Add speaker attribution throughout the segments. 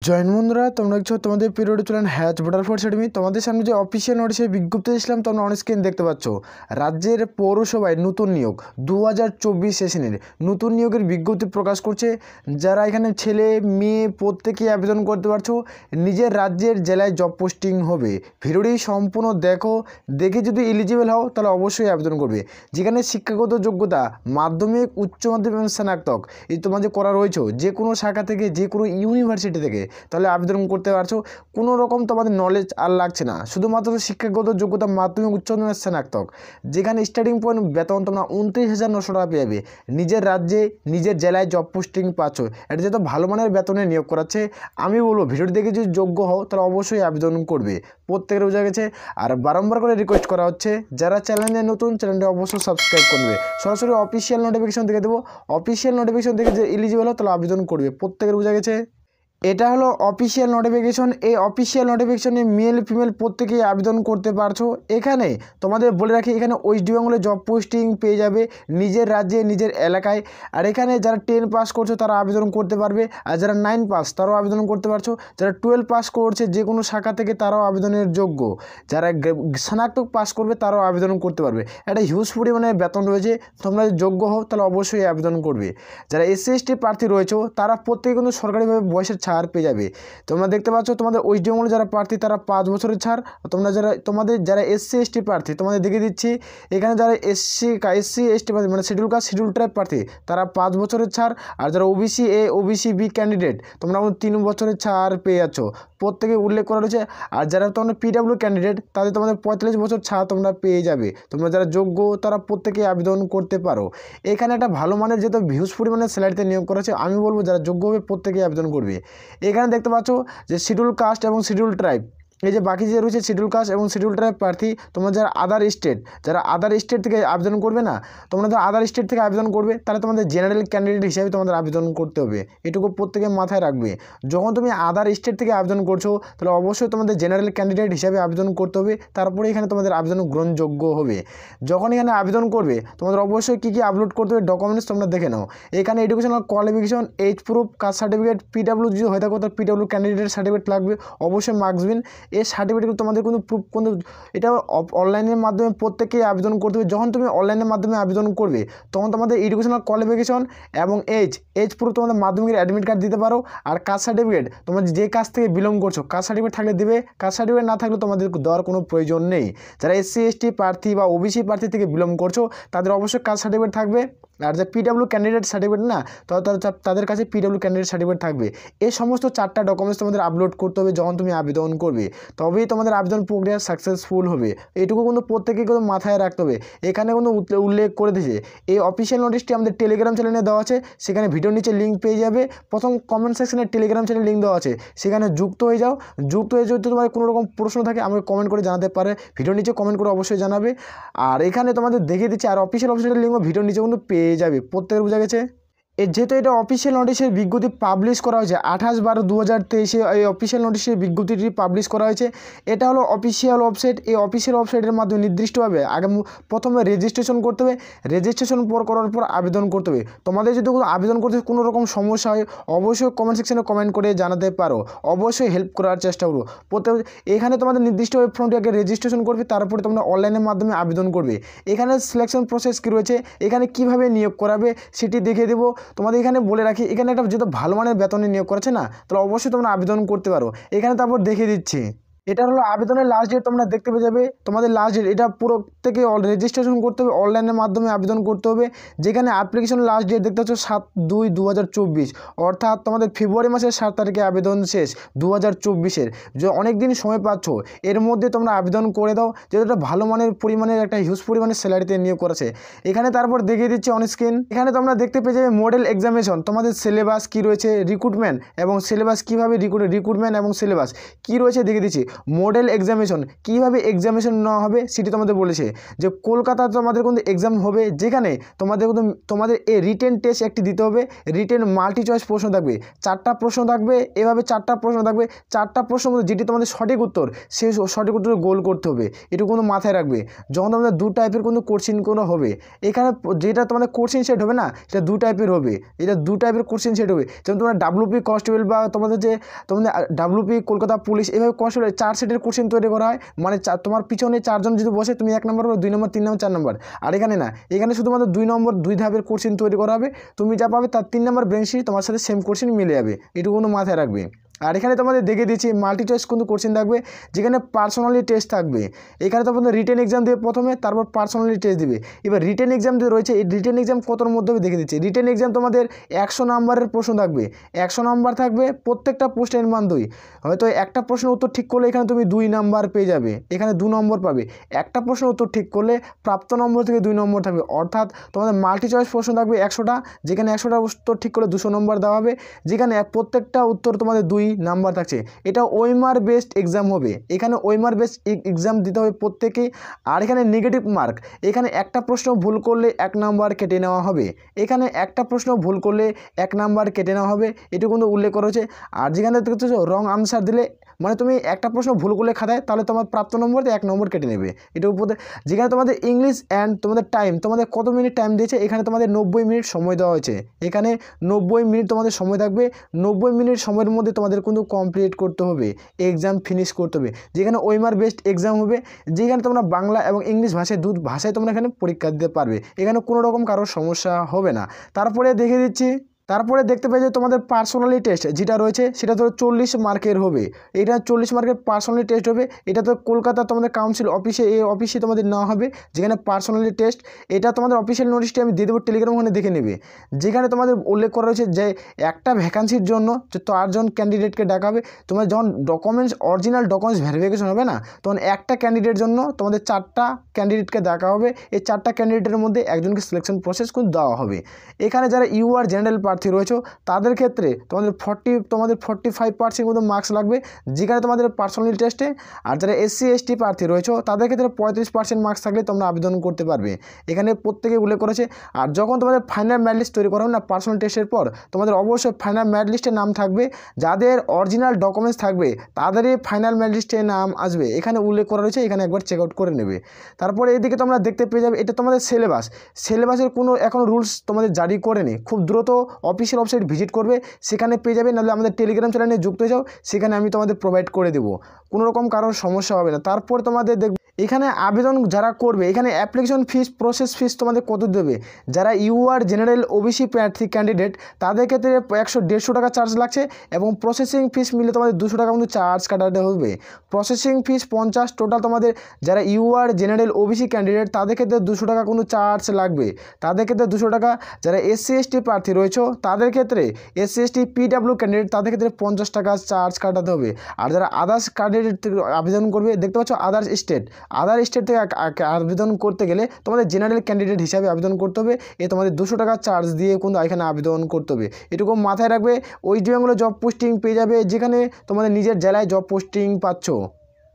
Speaker 1: Join বন্ধুরা, তোমরা দেখছো তোমাদের পিরিয়ড চলেন হ্যাচ ভোটার ফোর্স একাডেমি। তোমাদের সামনে যে অফিসিয়াল নোটিশের বিজ্ঞপ্তি দিয়েছিলাম তোমরা অন স্ক্রিন দেখতে পাচ্ছ। রাজ্যের পৌরসভায় নতুন নিয়োগ 2024 সেশনের নতুন নিয়োগের বিজ্ঞপ্তি প্রকাশ করছে। যারা এখানে ছেলে মেয়ে প্রত্যেকেই আবেদন করতে পারছো। নিজের রাজ্যের জেলায় জব পোস্টিং হবে। ভিডিওটি সম্পূর্ণ দেখে যদি এলিজিবল হও তাহলে অবশ্যই আবেদন করবে। যেখানে শিক্ষাগত যোগ্যতা মাধ্যমিক, উচ্চ মাধ্যমিক এবং স্নাতক এই তোমাদের করা রয়েছে যে কোনো শাখা থেকে, যে কোনো ইউনিভার্সিটি থেকে, তাহলে আবেদন করতে পারছো। কোনো রকম তোমাদের নলেজ আর লাগছে না, শুধুমাত্র শিক্ষাগত যোগ্যতা মাধ্যমিক, উচ্চ মাধ্যমিক, স্নাতক। যেখানে স্টার্টিং পয়েন্ট বেতন তোমরা 29,900 টাকা পেয়ে যাবে। নিজের রাজ্যে নিজের জেলায় জব পোস্টিং পাচ্ছ। এটা যেহেতু ভালো মানের বেতনে নিয়োগ করাচ্ছে, আমি বলবো ভিডিওটি দেখে যদি যোগ্য হও তাহলে অবশ্যই আবেদন করবে। প্রত্যেকের বোঝা গেছে। আর বারংবার করে রিকোয়েস্ট করা হচ্ছে, যারা চ্যানেলে নতুন চ্যানেলটি অবশ্যই সাবস্ক্রাইব করবে। সরাসরি অফিসিয়াল নোটিফিকেশন দেখে দেবো। অফিসিয়াল নোটিফিকেশন দেখে যে এলিজিবল হও তাহলে আবেদন করবে। প্রত্যেকের বোঝা গেছে। এটা হলো অফিসিয়াল নোটিফিকেশন। এই অফিসিয়াল নোটিফিকেশনে মেল ফিমেল প্রত্যেকেই আবেদন করতে পারছো। এখানে তোমাদের বলে রাখি, এখানে ওয়েস্ট বেঙ্গলে জব পোস্টিং পেয়ে যাবে নিজের রাজ্যে নিজের এলাকায়। আর এখানে যারা 10 পাস করছো তারা আবেদন করতে পারবে, আর যারা 9 পাস তারাও আবেদন করতে পারছো। যারা 12 পাস করছে যে কোনো শাখা থেকে তারাও আবেদনের যোগ্য। যারা স্নাতক পাস করবে তারাও আবেদন করতে পারবে। একটা হিউজ পরিমাণে বেতন রয়েছে। তোমরা যদি যোগ্য হও তাহলে অবশ্যই আবেদন করবে। যারা SC ST প্রার্থী রয়েছে তারা প্রত্যেকে কিন্তু সরকারিভাবে বয়সের ছাড় পেয়ে যাবে। তোমরা দেখতে পাচ্ছ তোমাদের ওয়েস্ট বেঙ্গলে যারা প্রার্থী তারা 5 বছরের ছাড়। তোমাদের যারা SC ST প্রার্থী তোমাদের দেখে দিচ্ছি, এখানে যারা SC ST প্রার্থী মানে শিডিউল কাস্ট শিডিউল ট্রাইব প্রার্থী তারা 5 বছরের ছাড়। আর যারা OBC A OBC B candidate তোমরা 3 বছরের ছাড় পেয়ে যাচ্ছ। প্রত্যেকে উল্লেখ করা রয়েছে। আর যারা তোমরা PW ক্যান্ডিডেট তাদের তোমাদের 45 বছর ছাড় তোমরা পেয়ে যাবে। তোমরা যারা যোগ্য তারা প্রত্যেকে আবেদন করতে পারো। এখানে একটা ভালো মানের যেহেতু হিউজ পরিমাণে স্যালারিতে নিয়োগ করা আছে, আমি বলবো যারা যোগ্য হবে প্রত্যেকেই আবেদন করবে। এখানে দেখতে পাচ্ছ যে শিডিউল কাস্ট এবং শিডিউল ট্রাইব, এই যে বাকি যে রয়েছে শিডিউল কাস্ট এবং শিডিউল ট্রাইব প্রার্থী, তোমরা যারা আদার স্টেট থেকে আবেদন করবে না, তোমরা যারা আদার স্টেট থেকে আবেদন করবে তাহলে তোমাদের জেনারেল ক্যান্ডিডেট হিসাবে তোমাদের আবেদন করতে হবে। এটুকু প্রত্যেকে মাথায় রাখবে। যখন তুমি আদার স্টেট থেকে আবেদন করছো তাহলে অবশ্যই তোমাদের জেনারেল ক্যান্ডিডেট হিসাবে আবেদন করতে হবে। তারপরে এখানে তোমাদের আবেদন গ্রহণযোগ্য হবে। যখন এখানে আবেদন করবে তোমাদের অবশ্যই কী আপলোড করতে হবে ডকুমেন্টস তোমরা দেখে নাও। এখানে educational qualification, age proof, caste certificate, PW যদি হয়ে থাকো তার PW ক্যান্ডিডেট সার্টিফিকেট লাগবে, অবশ্যই মার্কসবিন। এই সার্টিফিকেট তোমাদের কোনো প্রুফ এটা অনলাইনের মাধ্যমে প্রত্যেকেই আবেদন করতে হবে। যখন তুমি অনলাইনের মাধ্যমে আবেদন করবে তখন তোমাদের এডুকেশনাল কোয়ালিফিকেশন এবং এজ প্রুফ তোমাদের মাধ্যমিকের অ্যাডমিট কার্ড দিতে পারো। আর কাস্ট সার্টিফিকেট তোমরা যে কাস্ট থেকে বিলং করছো কাস্ট সার্টিফিকেট থাকলে দেবে, কাস্ট সার্টিফিকেট না থাকলে তোমাদের দেওয়ার কোনো প্রয়োজন নেই। যারা SC ST প্রার্থী বা OBC প্রার্থী থেকে বিলং করছো তাদের অবশ্যই কাস্ট সার্টিফিকেট থাকবে। আর যে PW ক্যান্ডিডেট সার্টিফিকেট না, তাদের কাছে PW ক্যান্ডিডেট সার্টিফিকেট থাকবে। এই সমস্ত 4টা ডকুমেন্টস তোমাদের আপলোড করতে হবে যখন তুমি আবেদন করবে, তবেই তোমাদের আবেদন প্রক্রিয়া সাকসেসফুল হবে। এইটুকু কিন্তু প্রত্যেকেই কিন্তু মাথায় রাখতে হবে। এখানে কিন্তু উল্লেখ করে দিয়েছে। এই অফিসিয়াল নোটিশটি আমাদের টেলিগ্রাম চ্যানেলে দেওয়া আছে, সেখানে ভিডিওর নিচে লিঙ্ক পেয়ে যাবে। প্রথম কমেন্ট সেকশনে টেলিগ্রাম চ্যানেল লিঙ্ক দেওয়া আছে, সেখানে যুক্ত হয়ে যাও। যুক্ত হয়ে যদি তোমার কোনো রকম প্রশ্ন থাকে আমাকে কমেন্ট করে জানাতে পারে। ভিডিওর নিচে কমেন্ট করে অবশ্যই জানাবে। আর এখানে তোমাদের দেখিয়ে দিচ্ছে, আর অফিসিয়াল ওয়েবসাইটের লিঙ্কও ভিডিওর নিচে কিন্তু পেয়ে যাবে। প্রত্যেকের বোঝা গেছে। যেহেতু এটা অফিসিয়াল নোটিশের বিজ্ঞপ্তি পাবলিশ করা হয়েছে 28/12/2023 এই অফিসিয়াল নোটিশের বিজ্ঞপ্তিটি পাবলিশ করা হয়েছে। এটা হলো অফিসিয়াল ওয়েবসাইট। এই অফিসিয়াল ওয়েবসাইটের মাধ্যমে নির্দিষ্টভাবে আগে প্রথমে রেজিস্ট্রেশন করতে হবে। রেজিস্ট্রেশন করার পর আবেদন করতে হবে। তোমাদের যদি আবেদন করতে কোনো রকম সমস্যা হয় অবশ্যই কমেন্ট সেকশনে কমেন্ট করে জানাতে পারো, অবশ্যই হেল্প করার চেষ্টা করো। এখানে তোমাদের নির্দিষ্ট ওয়েব ফর্মটি আগে রেজিস্ট্রেশন করবে, তারপরে তোমরা অনলাইনের মাধ্যমে আবেদন করবে। এখানে সিলেকশন প্রসেস কী রয়েছে, এখানে কিভাবে নিয়োগ করাবে সেটি দেখিয়ে দেবো। তোমাদের এখানে বলে রাখি, এখানে একটা যেহেতু ভালো মানের বেতনে নিয়োগ করেছে না, তাহলে অবশ্যই তোমরা আবেদন করতে পারো। এখানে তারপর দেখিয়ে দিচ্ছি, এটা হলো আবেদনের লাস্ট ডেট। তোমরা দেখতে পেয়ে যাবে তোমাদের লাস্ট ডেট। এটা পুরো থেকে রেজিস্ট্রেশন করতে হবে, অনলাইনের মাধ্যমে আবেদন করতে হবে। যেখানে অ্যাপ্লিকেশন লাস্ট ডেট দেখতে পাচ্ছ 7/2/2024, অর্থাৎ তোমাদের ফেব্রুয়ারি মাসের 7 তারিখে আবেদন শেষ 2024-এর। যে অনেক দিন সময় পাচ্ছ, এর মধ্যে তোমরা আবেদন করে দাও, যেহেতু একটা ভালো মানের পরিমাণের একটা হিউজ পরিমাণের স্যালারিতে নিয়োগ করেছে। এখানে তারপর দেখিয়ে দিচ্ছি অন স্ক্রিন। এখানে তোমরা দেখতে পেয়ে যাবে মডেল এক্সামিনেশন, তোমাদের সিলেবাস কী রয়েছে, রিক্রুটমেন্ট এবং সিলেবাস কীভাবে রিক্রুটমেন্ট এবং সিলেবাস কী রয়েছে দেখিয়ে দিচ্ছি। মডেল এক্সামিনেশন কীভাবে এক্সামিনেশন নেওয়া হবে সেটি তোমাদের বলেছে যে কলকাতা তোমাদের কিন্তু এক্সাম হবে, যেখানে তোমাদের এই রিটেন টেস্ট একটি দিতে হবে। রিটেন মাল্টি চয়েস প্রশ্ন থাকবে, 4টা প্রশ্ন থাকবে, এভাবে 4টা প্রশ্ন থাকবে। 4টা প্রশ্নের মধ্যে যেটি তোমাদের সঠিক উত্তর, সেই সঠিক উত্তরে গোল করতে হবে। এটুকু কিন্তু মাথায় রাখবে। যখন তোমাদের 2 টাইপের কিন্তু কোশ্চিন কোনো হবে, এখানে যেটা তোমাদের কোশ্চিন সেট হবে না, সেটা 2 টাইপের হবে। এটা 2 টাইপের কোশ্চিন সেট হবে। যেমন তোমরা WP কনস্টেবল বা তোমাদের WP কলকাতা পুলিশ, এভাবে কনস্টেবল 4 সেটের কোশ্চিন তৈরি করা হয়। মানে তোমার পিছনে 4 জন যদি বসে, তুমি 1 নম্বর, 2 নম্বর, 3 নম্বর, 4 নম্বর। আর এখানে না, এখানে শুধুমাত্র 2 নম্বর 2 ধাপের কোশ্চিন তৈরি করা হবে। তুমি যা পাবে তার 3 নম্বর ব্রেনশিট তোমার সাথে সেম কোশ্চিন মিলে যাবে। এটুকু কিন্তু মাথায় রাখবে। আর এখানে তোমাদের দেখে দিচ্ছি মাল্টি চয়েস কিন্তু কোশ্চেন থাকবে, যেখানে পার্সোনালি টেস্ট থাকবে। এখানে তোমাদের রিটেন এক্সাম দেবে প্রথমে, তারপর পার্সোনালি টেস্ট দিবে। এবার রিটেন এক্সাম যে রয়েছে, এই রিটেন এক্সাম কতর মধ্যে দেখে দিচ্ছি। রিটেন এক্সাম তোমাদের 100 নম্বরের প্রশ্ন থাকবে। 100 নম্বর থাকবে, প্রত্যেকটা প্রশ্নের মান 2। হয়তো একটা প্রশ্নের উত্তর ঠিক করলে এখানে তুমি 2 নম্বর পেয়ে যাবে, এখানে 2 নম্বর পাবে। একটা প্রশ্নের উত্তর ঠিক করলে প্রাপ্ত নম্বর থেকে 2 নম্বর থাকবে। অর্থাৎ তোমাদের মাল্টি চয়েস প্রশ্ন থাকবে 100টা, যেখানে 100টা উত্তর ঠিক করলে 200 নম্বর দেওয়া হবে, যেখানে প্রত্যেকটা উত্তর তোমাদের 2 নাম্বার থাকছে। এটা ওয়েমার বেসড এক্সাম হবে। এখানে ওয়েমার বেসড এক্সাম দিতে হবে প্রত্যেকেই। আর এখানে নেগেটিভ মার্ক, এখানে একটা প্রশ্ন ভুল করলে 1 নাম্বার কেটে নেওয়া হবে। এখানে একটা প্রশ্ন ভুল করলে 1 নাম্বার কেটে নেওয়া হবে, এটুকু কিন্তু উল্লেখ করা হয়েছে। আর যেখানে দেখতে রং আনসার দিলে, মানে তুমি একটা প্রশ্ন ভুল করলে খাতায়, তাহলে তোমার প্রাপ্ত নম্বর 1 নম্বর কেটে নেবে। এটার উপরে যেখানে তোমাদের ইংলিশ অ্যান্ড তোমাদের টাইম, তোমাদের কত মিনিট টাইম দিয়েছে, এখানে তোমাদের 90 মিনিট সময় দেওয়া হয়েছে। এখানে 90 মিনিট তোমাদের সময় থাকবে। 90 মিনিট সময়ের মধ্যে তোমাদের কিন্তু কমপ্লিট করতে হবে, এক্সাম ফিনিশ করতে হবে। যেখানে ওয়েমার বেসড এক্সাম হবে, যেখানে তোমরা বাংলা এবং ইংলিশ ভাষায় 2 ভাষায় তোমরা এখানে পরীক্ষা দিতে পারবে। এখানে কোনো রকম কারোর সমস্যা হবে না। তারপরে দেখে দিচ্ছি, তারপরে দেখতে পাই যে তোমাদের পার্সোনালি টেস্ট যেটা রয়েছে, সেটা তো 40 মার্কের হবে। এটা 40 মার্কের পার্সোনালি টেস্ট হবে। এটা তো কলকাতা তোমাদের কাউন্সিল অফিসে, এই অফিসে তোমাদের নেওয়া হবে, যেখানে পার্সোনালি টেস্ট। এটা তোমাদের অফিসিয়াল নোটিশটি আমি দিয়ে দেবো টেলিগ্রাম, ওখানে দেখে নেবে। যেখানে তোমাদের উল্লেখ করা রয়েছে যে একটা ভ্যাকান্সির জন্য 4 জন ক্যান্ডিডেটকে ডাকা হবে। তোমার যখন ডকুমেন্টস, অরিজিনাল ডকুমেন্টস ভেরিফিকেশন হবে না, তখন একটা ক্যান্ডিডেট জন্য তোমাদের 4টা ক্যান্ডিডেটকে ডাকা হবে। এই 4টা ক্যান্ডিডেটের মধ্যে একজনকে সিলেকশন প্রসেস কিন্তু দেওয়া হবে। এখানে যারা ইউআর জেনারেল প্রার্থী রয়েছে, তাদের ক্ষেত্রে তোমাদের 45% মতো মার্কস লাগবে, যেখানে তোমাদের পার্সোনাল টেস্টে। আর যারা SC ST প্রার্থী রয়েছে, তাদের ক্ষেত্রে 35% মার্কস থাকলে তোমরা আবেদন করতে পারবে। এখানে প্রত্যেকে উল্লেখ করেছে। আর যখন তোমাদের ফাইনাল ম্যারিট লিস্ট তৈরি করা হবে না পার্সোনাল টেস্টের পর, তোমাদের অবশ্যই ফাইনাল ম্যারিট লিস্টে নাম থাকবে। যাদের অরিজিনাল ডকুমেন্টস থাকবে তাদেরই ফাইনাল ম্যারিট লিস্টে নাম আসবে। এখানে উল্লেখ করা রয়েছে, এখানে একবার চেক আউট করে নেবে। তারপরে এদিকে তোমরা দেখতে পেয়ে যাবে, এটা তোমাদের সিলেবাসের কোনো এখনও রুলস তোমাদের জারি করেনি। খুব দ্রুত অফিসিয়াল ওয়েবসাইট ভিজিট করবে, সেখানে পেয়ে যাবে। নাহলে আমাদের টেলিগ্রাম চ্যানেলে যুক্ত হয়ে যাও, সেখানে আমি তোমাদের প্রোভাইড করে দেবো। কোনো রকম কারোর সমস্যা হবে না। তারপর তোমাদের এখানে আবেদন যারা করবে, এখানে অ্যাপ্লিকেশন ফিস, প্রসেস ফিস তোমাদের কত দেবে। যারা ইউআর জেনারেল OBC প্রার্থী ক্যান্ডিডেট, তাদের ক্ষেত্রে 150 টাকা চার্জ লাগছে, এবং প্রসেসিং ফিস মিলে তোমাদের 200 টাকা কিন্তু চার্জ কাটাতে হবে। Processing fees 50 total. তোমাদের যারা ইউআর জেনারেল OBC ক্যান্ডিডেট, তাদের ক্ষেত্রে 200 টাকা কিন্তু চার্জ লাগবে, তাদের ক্ষেত্রে 200 টাকা। যারা SC ST প্রার্থী রয়েছে, তাদের ক্ষেত্রে SC ST PW ক্যান্ডিডেট, তাদের ক্ষেত্রে 50 টাকা চার্জ কাটাতে হবে। আর যারা আদার্স ক্যান্ডিডেট আবেদন করবে, দেখতে পাচ্ছ আদার্স স্টেট থেকে আবেদন করতে গেলে তোমাদের জেনারেল ক্যান্ডিডেট হিসাবে আবেদন করতে হবে। তোমাদের 200 টাকা চার্জ দিয়ে কিন্তু এখানে আবেদন করতে হবে। এটুকু মাথায় রাখবে। ওয়েস্ট বেঙ্গলে জব পোস্টিং পেয়ে যাবে, যেখানে তোমাদের নিজের জেলায় জব পোস্টিং পাচ্ছ।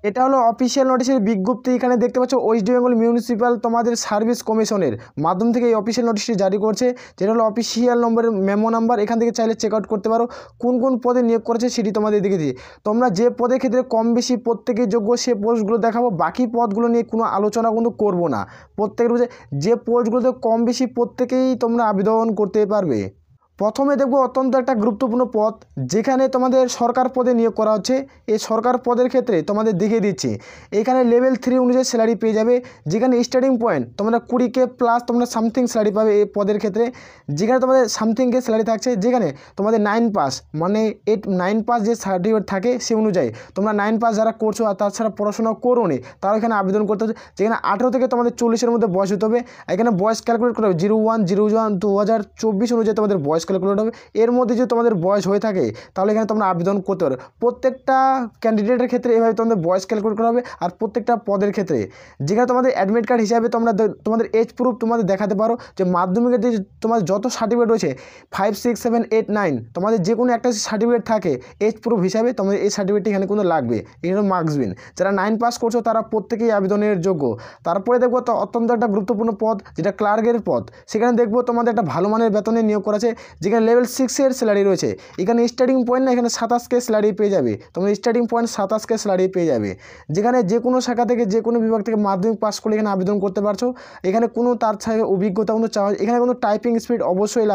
Speaker 1: এটা হলো অফিসিয়াল নোটিশের বিজ্ঞপ্তি। এখানে দেখতে পাচ্ছ ওয়েস্ট বেঙ্গল মিউনিসিপ্যাল তোমাদের সার্ভিস কমিশনের মাধ্যম থেকে এই অফিসিয়াল নোটিশটি জারি করছে, যেটা হলো অফিসিয়াল নম্বরের মেমো নাম্বার। এখান থেকে চাইলে চেক আউট করতে পারো কোন কোন পদে নিয়োগ করেছে, সেটি তোমাদের দেখে দিই। তোমরা যে পদের ক্ষেত্রে কম বেশি প্রত্যেকেই যোগ্য, সে পোস্টগুলো দেখাবো। বাকি পদগুলো নিয়ে কোনো আলোচনা কিন্তু করবো না। প্রত্যেকের যে পোস্টগুলোতে কম বেশি প্রত্যেকেই তোমরা আবেদন করতে পারবে। প্রথমে দেখব অত্যন্ত একটা গুরুত্বপূর্ণ পদ, যেখানে তোমাদের সরকার পদে নিয়োগ করা হচ্ছে। এই সরকার পদের ক্ষেত্রে তোমাদের দেখিয়ে দিচ্ছি, এখানে লেভেল 3 অনুযায়ী স্যালারি পেয়ে যাবে, যেখানে স্টার্টিং পয়েন্ট তোমরা 20K প্লাস তোমরা সামথিং স্যালারি পাবে এই পদের ক্ষেত্রে। যেখানে তোমাদের সামথিংকে স্যালারি থাকছে, যেখানে তোমাদের 9 পাস, মানে 9 পাস যে সার্টিফিকেট থাকে সে অনুযায়ী তোমরা 9 পাস যারা করছো আর তাছাড়া পড়াশোনা করোনি, তারা এখানে আবেদন করতে হচ্ছে। যেখানে 18 থেকে তোমাদের 40-এর মধ্যে বয়স হতে হবে। এখানে বয়স ক্যালকুলেট করা হবে 01/01/2024 অনুযায়ী তোমাদের বয়স বয়স ক্যালকুলেট হবে। এর মধ্যে যদি তোমাদের বয়স হয়ে থাকে তাহলে এখানে তোমরা আবেদন করতে পারো। প্রত্যেকটা ক্যান্ডিডেটের ক্ষেত্রে এভাবে তোমাদের বয়স ক্যালকুলেট করা হবে। আর প্রত্যেকটা পদের ক্ষেত্রে যেখানে তোমাদের অ্যাডমিট কার্ড হিসাবে তোমরা তোমাদের এজ প্রুফ তোমাদের দেখাতে পারো, যে মাধ্যমিকের যে তোমাদের যত সার্টিফিকেট রয়েছে 5, 6, 7, 8, 9 তোমাদের যে কোনো একটা সার্টিফিকেট থাকে এজ প্রুফ হিসাবে, তোমাদের এই সার্টিফিকেটটি এখানে কিন্তু লাগবে। এখানে মার্কসবিন যারা 9 পাস করছো তারা প্রত্যেকেই আবেদনের যোগ্য। তারপরে দেখবো তো অত্যন্ত একটা গুরুত্বপূর্ণ পদ যেটা ক্লার্কের পদ, সেখানে দেখবো তোমাদের একটা ভালো মানের বেতনে নিয়োগ করা আছে, যেখানে লেভেল 6 স্যালারি রয়েছে। এখানে স্টার্টিং পয়েন্ট না, এখানে 27K স্যালারি পেয়ে যাবে। তোমরা স্টার্টিং পয়েন্ট 27K স্যালারি পেয়ে যাবে। যেখানে যে কোনো শাখা থেকে যে কোনো বিভাগ থেকে মাধ্যমিক পাস করলে এখানে আবেদন করতে পারছো। এখানে কোনো তার ছাড়া অভিজ্ঞতা কোনো চাওয়া, এখানে কোনো টাইপিং স্পিড অবশ্যই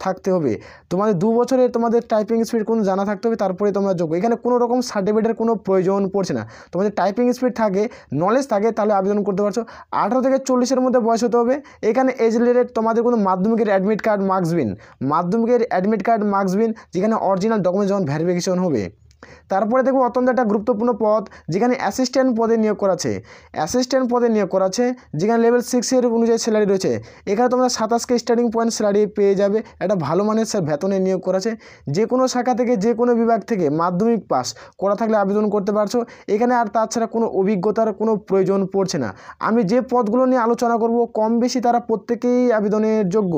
Speaker 1: থাকতে হবে। তোমাদের 2 বছরে তোমাদের টাইপিং স্পিড কোনো জানা থাকতে হবে, তারপরে তোমরা যোগ্য। এখানে কোনো রকম সার্টিফিকেটের কোনো প্রয়োজন পড়ছে না। তোমাদের টাইপিং স্পিড থাকে, নলেজ থাকে, তাহলে আবেদন করতে পারছো। 18 থেকে 40-এর মধ্যে বয়স হতে হবে। এখানে এজ রিলেটেড তোমাদের কোনো মাধ্যমিকের অ্যাডমিট কার্ড মার্কসবিন যেখানে অরিজিনাল ডকুমেন্ট যখন ভেরিফিকেশন হবে। তারপরে দেখো অত্যন্ত একটা গুরুত্বপূর্ণ পদ যেখানে অ্যাসিস্ট্যান্ট পদে নিয়োগ করা আছে, যেখানে লেভেল 6 অনুযায়ী স্যালারি রয়েছে। এখানে তোমরা 27K স্টার্টিং পয়েন্ট স্যালারি পেয়ে যাবে। একটা ভালো মানের বেতনে নিয়োগ করা আছে। যে কোনো শাখা থেকে যে কোনো বিভাগ থেকে মাধ্যমিক পাস করা থাকলে আবেদন করতে পারছো। এখানে আর তাছাড়া কোনো অভিজ্ঞতার কোনো প্রয়োজন পড়ছে না। আমি যে পদগুলো নিয়ে আলোচনা করব কম বেশি তারা প্রত্যেকেই আবেদনের যোগ্য।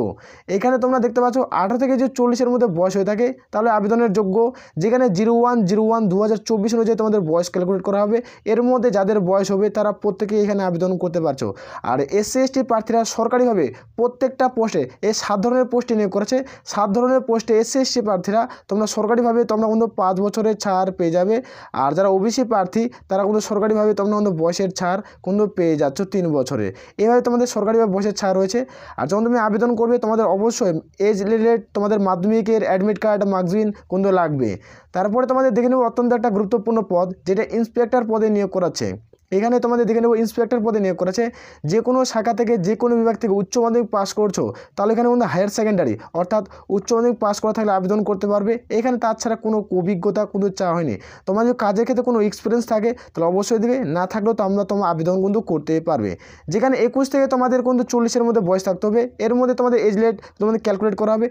Speaker 1: এখানে তোমরা দেখতে পাচ্ছ 18 থেকে যে 40-এর মধ্যে বয়স হয়ে থাকে তাহলে আবেদনের যোগ্য। যেখানে 01/01/2024 অনুযায়ী তোমাদের বয়স ক্যালকুলেট করা হবে। এর মধ্যে যাদের বয়স হবে তারা প্রত্যেকেই এখানে আবেদন করতে পারছো। আর SC/ST প্রার্থীরা সরকারিভাবে প্রত্যেকটা পোস্টে এই 7 ধরনের পোস্টে নিয়োগ করেছে। 7 ধরনের পোস্টে SC/ST প্রার্থীরা তোমরা সরকারিভাবে তোমরা কিন্তু 5 বছরের ছাড় পেয়ে যাবে। আর যারা OBC প্রার্থী তারা কিন্তু সরকারিভাবে তোমরা কিন্তু বয়সের ছাড় কিন্তু পেয়ে যাচ্ছ 3 বছরে। এভাবে তোমাদের সরকারিভাবে বয়সের ছাড় রয়েছে। আর যখন তুমি আবেদন করবে তোমাদের অবশ্যই এজ রিলেটেড তোমাদের মাধ্যমিকের অ্যাডমিট কার্ড মার্কসবিন কিন্তু লাগবে। তারপরে তোমাদের দেখে নেব অত্যন্ত একটা গুরুত্বপূর্ণ পদ যেটা ইন্সপেক্টর পদে নিয়োগ করাচ্ছে। এখানে তোমাদের দেখে নেব ইন্সপেক্টর পদে নিয়োগ করেছে। যে কোনো শাখা থেকে যে কোনো বিভাগ থেকে উচ্চ মাধ্যমিক পাস করছো তাহলে এখানে কিন্তু হায়ার সেকেন্ডারি অর্থাৎ উচ্চ মাধ্যমিক পাস করা থাকলে আবেদন করতে পারবে। এখানে তাছাড়া কোনো অভিজ্ঞতা কোনো চাওয়া হয়নি। তোমার যদি কাজের ক্ষেত্রে কোনো এক্সপিরিয়েন্স থাকে তাহলে অবশ্যই দেবে, না থাকলেও তোমার আবেদন কিন্তু করতে পারবে। যেখানে 21 থেকে তোমাদের কিন্তু 40-এর মধ্যে বয়স থাকতে হবে। এর মধ্যে তোমাদের এজ রেট তোমাদের ক্যালকুলেট করা হবে।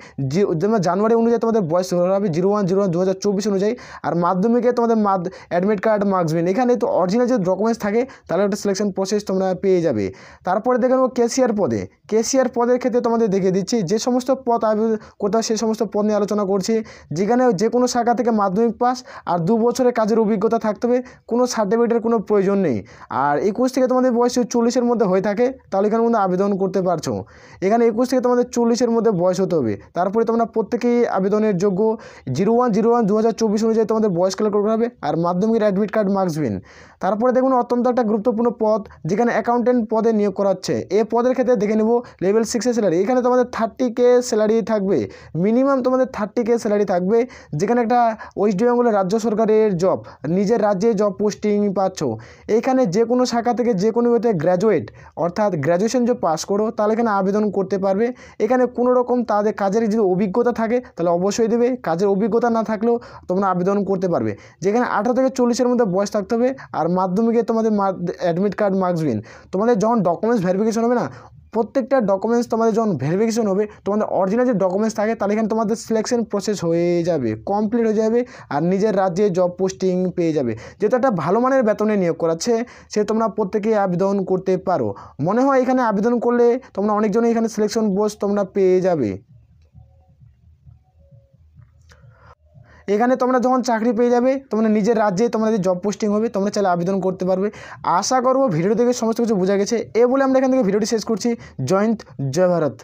Speaker 1: জানুয়ারি অনুযায়ী তোমাদের বয়স ধরা হবে 01/01/2024 অনুযায়ী। আর মাধ্যমিকে তোমাদের অ্যাডমিট কার্ড মার্কসবিন এখানে তো অরিজিনাল যে ডকুমেন্টস থাকে তাহলে একটা সিলেকশন প্রসেস তোমরা পেয়ে যাবে। তারপরে দেখে নেব ক্যাশিয়ার পদের ক্ষেত্রে তোমাদের দেখিয়ে দিচ্ছি যে সমস্ত পদ আবেদন করতে হয় সেই সমস্ত পদ নিয়ে আলোচনা করছি। যেখানে যে কোনো শাখা থেকে মাধ্যমিক পাস আর 2 বছরের কাজের অভিজ্ঞতা থাকতে হবে, কোনো সার্টিফিকেটের কোনো প্রয়োজন নেই। আর 21 থেকে তোমাদের বয়স 40-এর মধ্যে হয়ে থাকে তাহলে এখানে মধ্যে আবেদন করতে পারছো। এখানে 21 থেকে তোমাদের 40-এর মধ্যে বয়স হতে হবে। তারপরে তোমরা প্রত্যেকেই আবেদনের যোগ্য। 01/01/2024 অনুযায়ী তোমাদের বয়স ক্যালকুলেট করা হবে। আর মাধ্যমিকের অ্যাডমিট কার্ড মার্কসবিন। তারপরে দেখুন অত্যন্ত একটা গুরুত্বপূর্ণ পদ যেখানে অ্যাকাউন্টেন্ট পদে নিয়োগ করা হচ্ছে। এই পদের ক্ষেত্রে দেখে নেব লেভেল 6 স্যালারি। এখানে তোমাদের 30K স্যালারি থাকবে, মিনিমাম তোমাদের 30K স্যালারি থাকবে। যেখানে একটা ওয়েস্ট বেঙ্গলের রাজ্য সরকারের জব, নিজের রাজ্যে জব পোস্টিং পাচ্ছ। এইখানে যে কোনো শাখা থেকে যে কোনো গ্র্যাজুয়েট অর্থাৎ গ্র্যাজুয়েশন যে পাস করো তাহলে এখানে আবেদন করতে পারবে। এখানে কোনো রকম তাদের কাজের যদি অভিজ্ঞতা থাকে তাহলে অবশ্যই দেবে, কাজের অভিজ্ঞতা না থাকলেও তোমরা আবেদন করতে পারবে। যেখানে 18 থেকে 40-এর মধ্যে বয়স থাকতে হবে। আর মাধ্যমিকে তোমাদের অ্যাডমিট কার্ড মার্কসবিন তোমাদের যখন ডকুমেন্টস ভেরিফিকেশন হবে না, প্রত্যেকটা ডকুমেন্টস তোমাদের যখন ভেরিফিকেশন হবে তোমাদের অরিজিনাল যে ডকুমেন্টস থাকে তাহলে এখানে তোমাদের সিলেকশন প্রসেস হয়ে যাবে, কমপ্লিট হয়ে যাবে। আর নিজের রাজ্যে জব পোস্টিং পেয়ে যাবে। যেহেতু একটা ভালো মানের বেতনে নিয়োগ করাচ্ছে সে তোমরা প্রত্যেকেই আবেদন করতে পারো। মনে হয় এখানে আবেদন করলে তোমরা অনেকজনই এখানে সিলেকশন বোস তোমরা পেয়ে যাবে। এখানে তোমরা যখন চাকরি পেয়ে যাবে তোমরা নিজের রাজ্যে তোমাদের জব পোস্টিং হবে, তোমরা চাইলে আবেদন করতে পারবে। আশা করবো ভিডিও থেকে সমস্ত কিছু বোঝা গেছে। বলে আমরা এখান থেকে ভিডিওটি শেষ করছি। জয় হিন্দ, জয় ভারত।